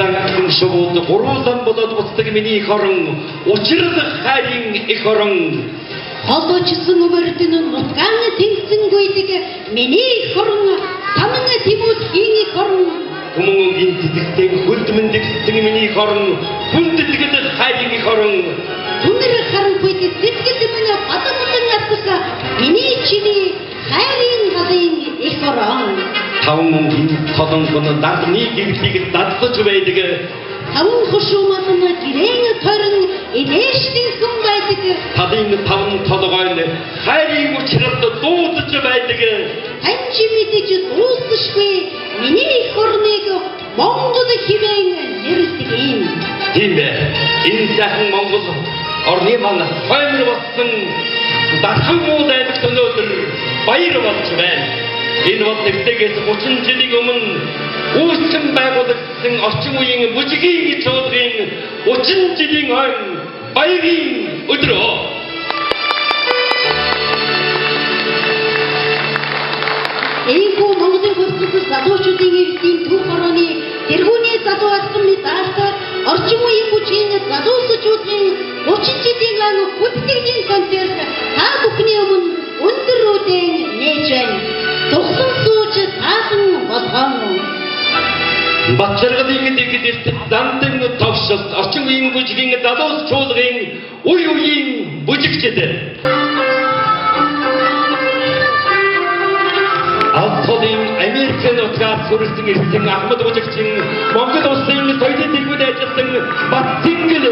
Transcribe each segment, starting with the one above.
Эзангийн шувууд гурван болоод буцдаг миний их орон учрал хайрын их орон холоочсон өмөрдөн нутгаан тэнцэнгүйдэг миний их орон саман Тимотийн их орон Хүмүүнгийн цэцэгтэй хүндмэндэгсэн миний их орон хүндэтгэл хайрын их орон түнэр харанхуйд сэтгэл минь бадамлан атгасан миний чиний хайрын галын их орон таван мөнгөний толонгон дадны гэрлийг дадлаж байдаг таван хушууман гэрэн торон илээштэн хүн байдаг талын таван толгойн хайрын учралд дуудаж байдаг таньж мэдэж дуусдаггүй миний их орныг Монгол хэмээн нэрлэдэг юм. Тийм ээ. Энэ сайхан Монгол орны маань хоймор болсон дархан мууд аймагт өнөөдөр баяр болж байна. Энэ бол нэгтгэгээс 30 жилийн өмнө үүсгэн байгуулагдсан орчин үеийн бүжигийн чуулгын 30 жилийн хойно баярын өдрөө. Эйгүү Монголын хөрсөс залуучуудын эвсийн төв хорооны тэргүүний залуу албан мэдээлэл орчин үеийн бүжгийн залуучуудын 30 жилийн өмнө бүтгэлийн концерт та бүхний өмнө өндөр үдээн нээж байна. Тухсан сууж таахан болгоно. Батчаргалын дэгэдэрт зантэн товшилт орчин үеийн бүжгийн залуус чуулгын үе үеийн бүжигчид. Алсолын Америкийн нутгаас хүрсэн ирсэн Ахмад бүжигчин Монгол улсын соёлын дэлгүүрт ажилласан Бат Тэнгэл.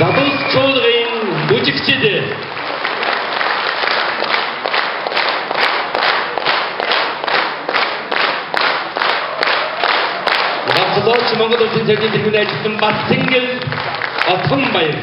Задус чуулгын бүжигчид Батлооч Монгол Улсын цэргийн тэргүүний ажилтан Батцэнгэл Отгонбаяр